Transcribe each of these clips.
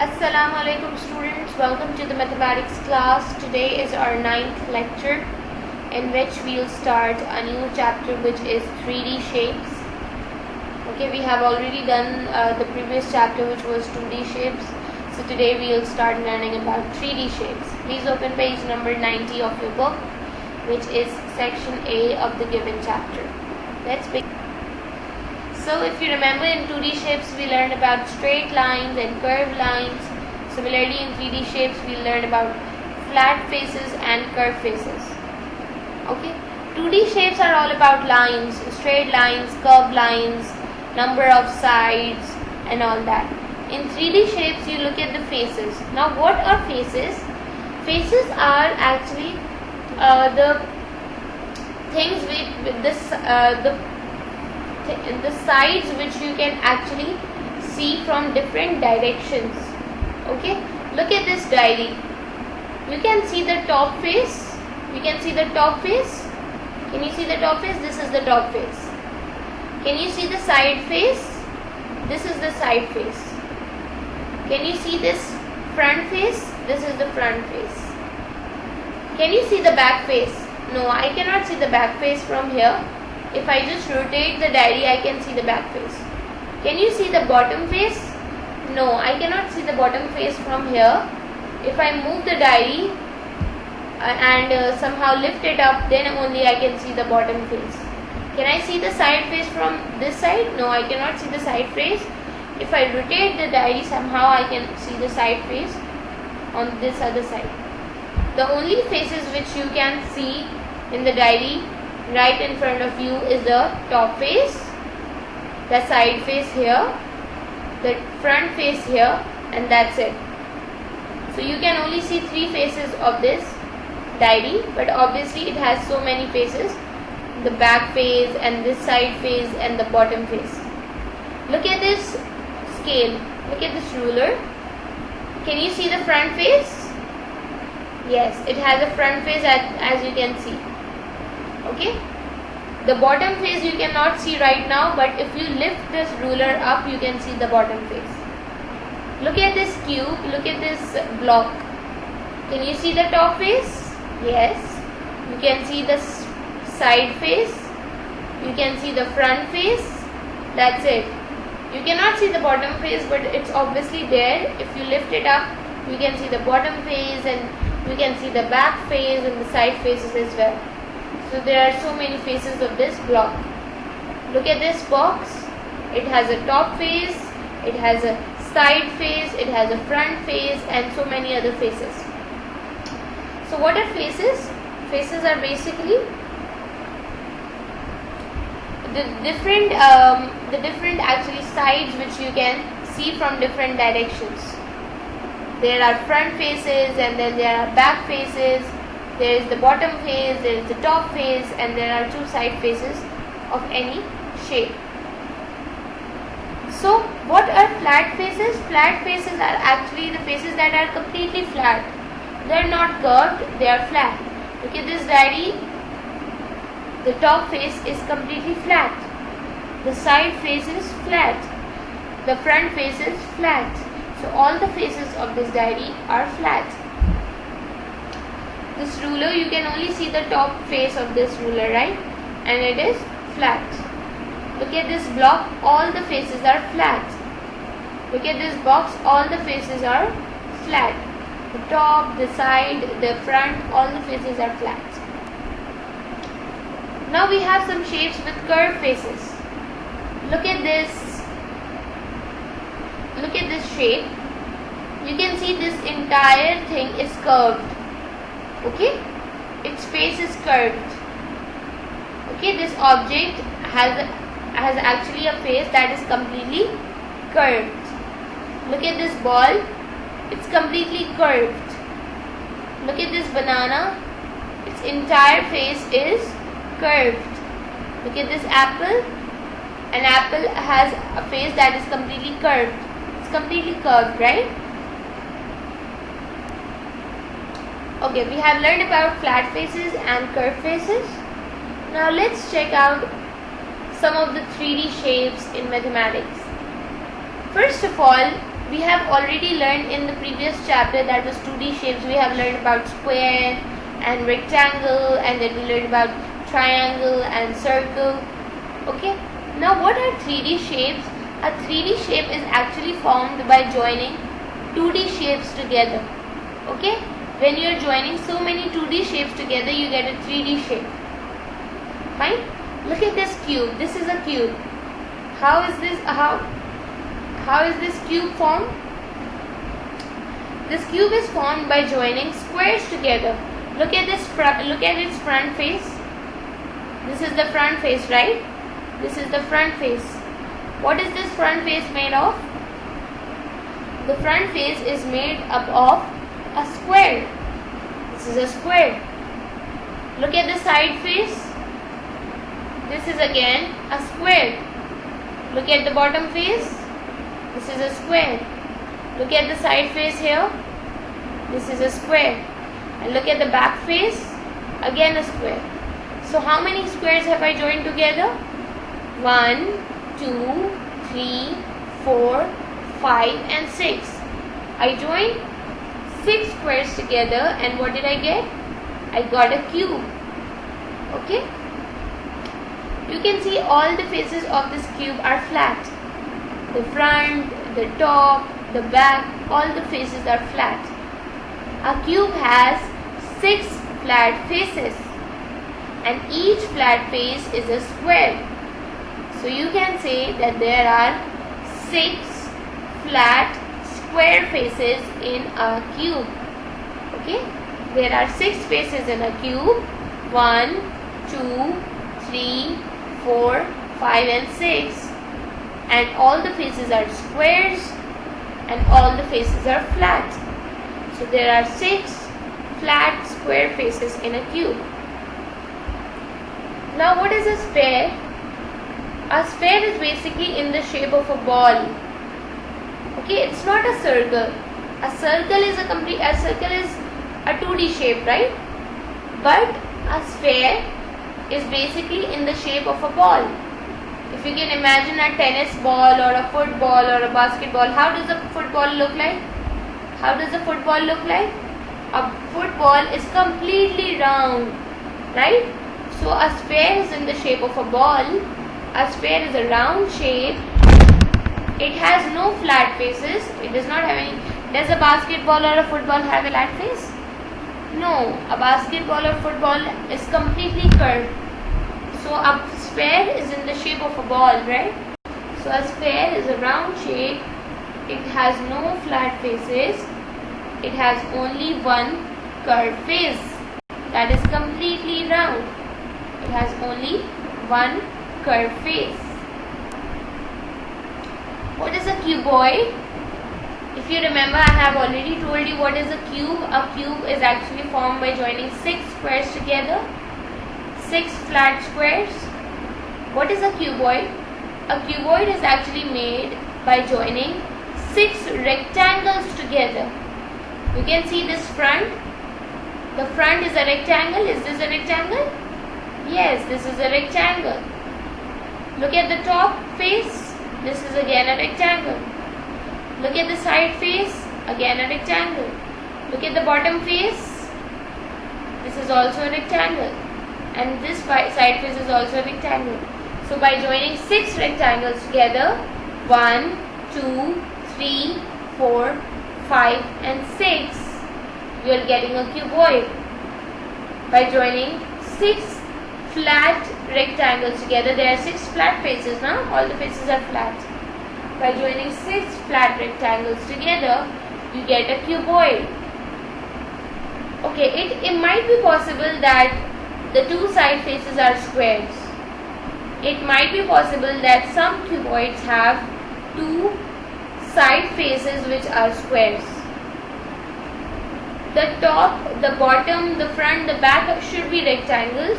Assalamu alaikum students, welcome to the mathematics class. Today is our 9th lecture in which we'll start a new chapter which is 3D shapes. Okay, we have already done the previous chapter which was 2D shapes. So today we'll start learning about 3D shapes. Please open page number 90 of your book, which is section A of the given chapter. Let's begin. So if you remember, in 2D shapes we learned about straight lines and curved lines. Similarly, in 3D shapes we learned about flat faces and curved faces. Okay, 2D shapes are all about lines, straight lines, curved lines, number of sides and all that. In 3D shapes you look at the faces. Now what are faces? Faces are actually the things with the sides which you can actually see from different directions. Okay, look at this diary. You can see the top face. You can see the top face. Can you see the top face? This is the top face. Can you see the side face? This is the side face. Can you see this front face? This is the front face. Can you see the back face? No, I cannot see the back face from here. If I just rotate the diary, I can see the back face. Can you see the bottom face? No, I cannot see the bottom face from here. If I move the diary and somehow lift it up, then only I can see the bottom face. Can I see the side face from this side? No, I cannot see the side face. If I rotate the diary, somehow I can see the side face on this other side. The only faces which you can see in the diary right in front of you is the top face, the side face here, the front face here, and that's it. So you can only see 3 faces of this diary, but obviously it has so many faces: the back face and this side face and the bottom face. Look at this scale, look at this ruler. Can you see the front face? Yes, it has a front face as you can see. Okay, the bottom face you cannot see right now, but if you lift this ruler up, you can see the bottom face. Look at this cube, look at this block. Can you see the top face? Yes. You can see the side face, you can see the front face. That's it. You cannot see the bottom face, but it's obviously there. If you lift it up, you can see the bottom face, and you can see the back face and the side faces as well. So there are so many faces of this block. Look at this box. It has a top face, it has a side face, it has a front face, and so many other faces. So what are faces? Faces are basically the different actually sides which you can see from different directions. There are front faces, and then there are back faces. There is the bottom face, there is the top face, and there are 2 side faces of any shape. So what are flat faces? Flat faces are actually the faces that are completely flat. They are not curved, they are flat. Look at this diary. The top face is completely flat. The side face is flat. The front face is flat. So all the faces of this diary are flat. This ruler, you can only see the top face of this ruler, right? And it is flat. Look at this block, all the faces are flat. Look at this box, all the faces are flat. The top, the side, the front, all the faces are flat. Now we have some shapes with curved faces. Look at this. Look at this shape. You can see this entire thing is curved. Okay, its face is curved. Okay, this object has actually a face that is completely curved. Look at this ball, it's completely curved. Look at this banana, its entire face is curved. Look at this apple, an apple has a face that is completely curved. It's completely curved, right? Okay, we have learned about flat faces and curved faces. Now let's check out some of the 3D shapes in mathematics. First of all, We have already learned in the previous chapter, that was 2D shapes. We have learned about square and rectangle, and then we learned about triangle and circle. Okay, now what are 3D shapes? A 3D shape is actually formed by joining 2D shapes together. Okay, when you are joining so many 2D shapes together, you get a 3D shape. Fine. Look at this cube. This is a cube. How is this cube formed? This cube is formed by joining squares together. Look at its front face. This is the front face, right? This is the front face. What is this front face made of? The front face is made up of a square. This is a square. Look at the side face. This is again a square. Look at the bottom face. This is a square. Look at the side face here. This is a square. And look at the back face. Again a square. So how many squares have I joined together? 1, 2, 3, 4, 5 and 6. I joined 6 squares together, and what did I get? I got a cube. Okay? You can see all the faces of this cube are flat. The front, the top, the back, all the faces are flat. A cube has 6 flat faces, and each flat face is a square. So you can say that there are 6 flat square faces in a cube. Okay? There are 6 faces in a cube. 1, 2, 3, 4, 5 and 6. And all the faces are squares, and all the faces are flat. So there are 6 flat square faces in a cube. Now what is a sphere? A sphere is basically in the shape of a ball. Okay, it's not a circle. A circle is a 2D shape, right? But a sphere is basically in the shape of a ball. If you can imagine a tennis ball or a football or a basketball, how does a football look like? How does a football look like? A football is completely round, right? So a sphere is in the shape of a ball. A sphere is a round shape. It has no flat faces. It does not have any. Does a basketball or a football have a flat face? No. A basketball or football is completely curved. So a sphere is in the shape of a ball, right? So a sphere is a round shape. It has no flat faces. It has only one curved face that is completely round. It has only one curved face. What is a cuboid? If you remember, I have already told you what is a cube. A cube is actually formed by joining 6 squares together. 6 flat squares. What is a cuboid? A cuboid is actually made by joining 6 rectangles together. You can see this front. The front is a rectangle. Is this a rectangle? Yes, this is a rectangle. Look at the top face. This is again a rectangle. Look at the side face. Again a rectangle. Look at the bottom face. This is also a rectangle. And this side face is also a rectangle. So by joining 6 rectangles together, 1, 2, 3, 4, 5 and 6, you are getting a cuboid. By joining 6 flat rectangles together, there are 6 flat faces now, all the faces are flat. By joining 6 flat rectangles together, you get a cuboid. Okay, it might be possible that the 2 side faces are squares. It might be possible that some cuboids have 2 side faces which are squares. The top, the bottom, the front, the back should be rectangles.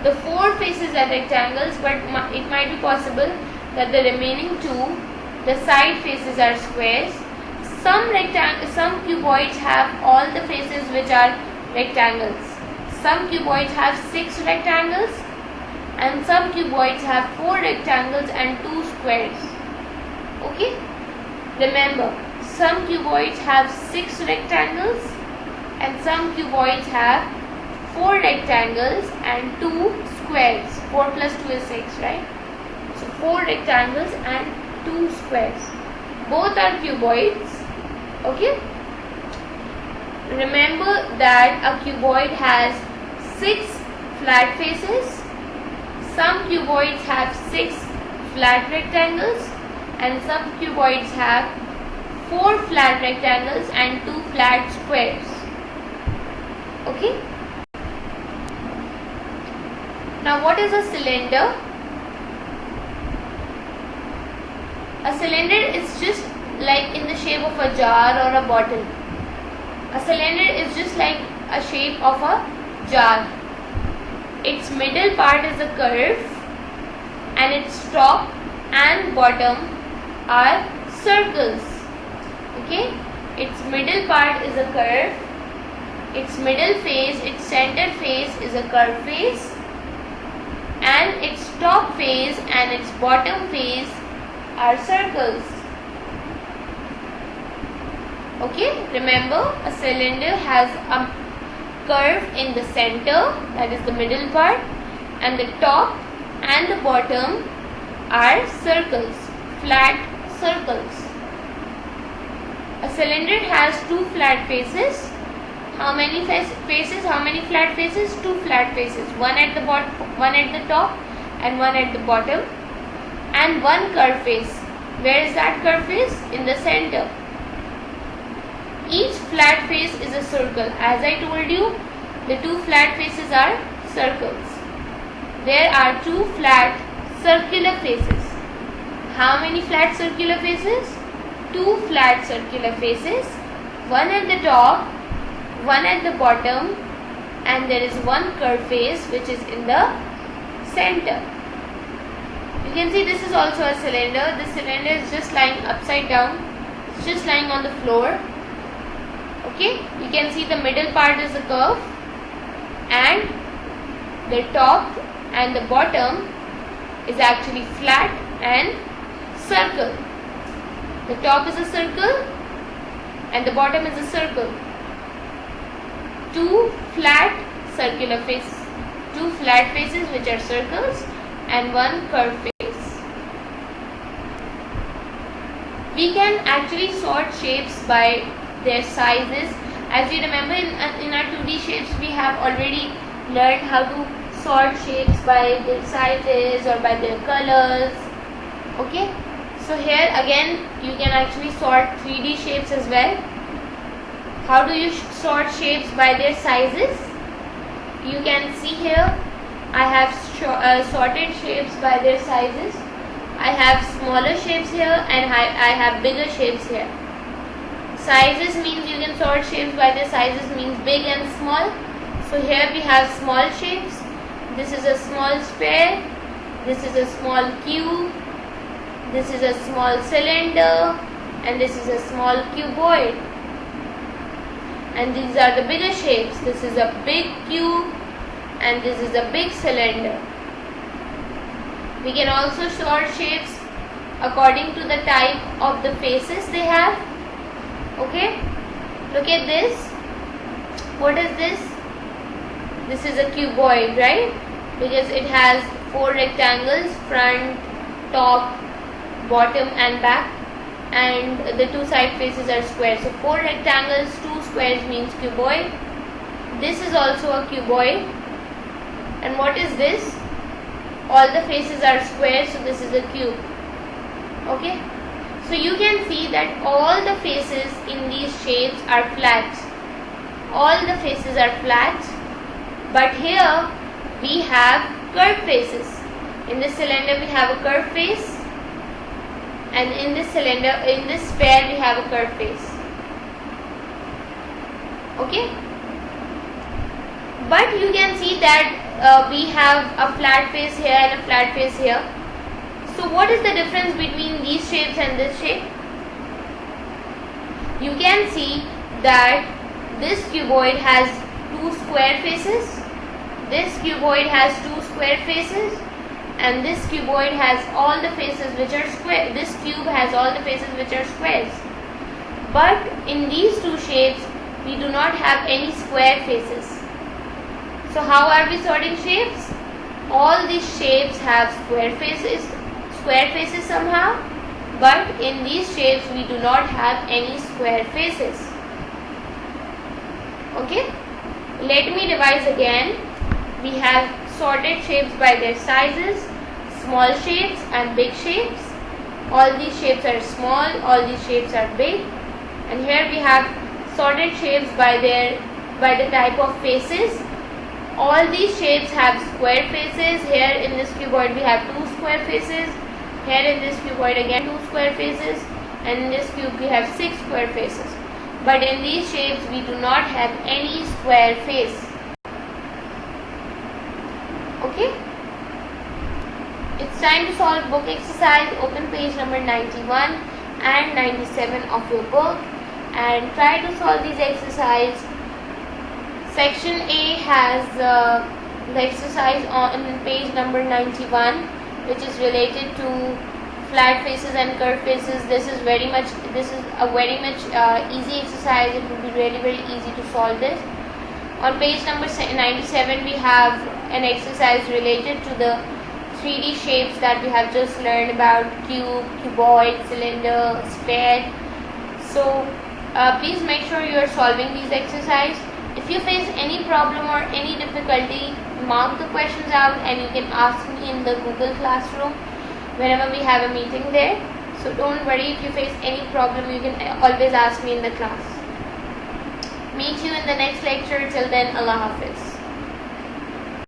The 4 faces are rectangles, but it might be possible that the remaining 2, the side faces are squares. Some cuboids have all the faces which are rectangles. Some cuboids have 6 rectangles, and some cuboids have 4 rectangles and 2 squares. Okay? Remember, some cuboids have 6 rectangles and some cuboids have 4 rectangles and 2 squares. 4 plus 2 is 6, right? So 4 rectangles and 2 squares. Both are cuboids. Okay? Remember that a cuboid has 6 flat faces. Some cuboids have 6 flat rectangles and some cuboids have 4 flat rectangles and 2 flat squares. Okay? Now what is a cylinder? A cylinder is just like in the shape of a jar or a bottle. A cylinder is just like a shape of a jar. Its middle part is a curve and its top and bottom are circles. Okay? Its middle part is a curve. Its middle face, its center face is a curved face, and its top face and its bottom face are circles. Okay, remember a cylinder has a curve in the center, that is the middle part, and the top and the bottom are circles, flat circles. A cylinder has 2 flat faces. How many faces? How many flat faces? 2 flat faces. One at the bottom, one at the top, and one at the bottom, and one curved face. Where is that curved face? In the center. Each flat face is a circle. As I told you, the 2 flat faces are circles. There are 2 flat circular faces. How many flat circular faces? 2 flat circular faces. One at the top, one at the bottom, and there is one curved face which is in the center. You can see this is also a cylinder. The cylinder is just lying upside down. It's just lying on the floor. Okay, you can see the middle part is a curve and the top and the bottom is actually flat and circle. The top is a circle and the bottom is a circle. 2 flat circular faces, 2 flat faces which are circles, and one curved face. We can actually sort shapes by their sizes. As you remember, in our 2D shapes we have already learned how to sort shapes by their sizes or by their colors. Okay, so here again you can actually sort 3D shapes as well. How do you sort shapes? By their sizes. You can see here I have sorted shapes by their sizes. I have smaller shapes here and I have bigger shapes here. Sizes means you can sort shapes by their sizes, means big and small. So here we have small shapes. This is a small sphere. This is a small cube. This is a small cylinder. And this is a small cuboid. And these are the bigger shapes. This is a big cube and this is a big cylinder. We can also sort shapes according to the type of the faces they have. Okay, look at this. What is this? This is a cuboid, right? Because it has 4 rectangles, front, top, bottom and back, and the 2 side faces are squares. So 4 rectangles, 2 squares means cuboid. This is also a cuboid. And what is this? All the faces are squares, so this is a cube. Okay, so you can see that all the faces in these shapes are flat. All the faces are flat, but here we have curved faces. In this cylinder we have a curved face, and in this cylinder, in this sphere we have a curved face. Okay, but you can see that we have a flat face here and a flat face here. So what is the difference between these shapes and this shape? You can see that this cuboid has 2 square faces, this cuboid has 2 square faces, and this cuboid has all the faces which are square. This cube has all the faces which are squares. But in these two shapes we do not have any square faces. So how are we sorting shapes? All these shapes have square faces somehow, but in these shapes we do not have any square faces. Okay, let me revise again. We have sorted shapes by their sizes, small shapes and big shapes. All these shapes are small, all these shapes are big. And here we have sorted shapes by the type of faces. All these shapes have square faces. Here in this cuboid we have 2 square faces. Here in this cuboid again 2 square faces. And in this cube we have 6 square faces. But in these shapes we do not have any square face. Okay? It's time to solve book exercise. Open page number 91 and 97 of your book and try to solve these exercises. Section A has the exercise on page number 91, which is related to flat faces and curved faces. This is a very much easy exercise. It will be really very easy to solve this. On page number 97 we have an exercise related to the 3D shapes that we have just learned about: cube, cuboid, cylinder, sphere. So please make sure you are solving these exercises. If you face any problem or any difficulty, mark the questions out and you can ask me in the Google Classroom whenever we have a meeting there. So don't worry, if you face any problem you can always ask me in the class. Meet you in the next lecture. Till then, Allah Hafiz.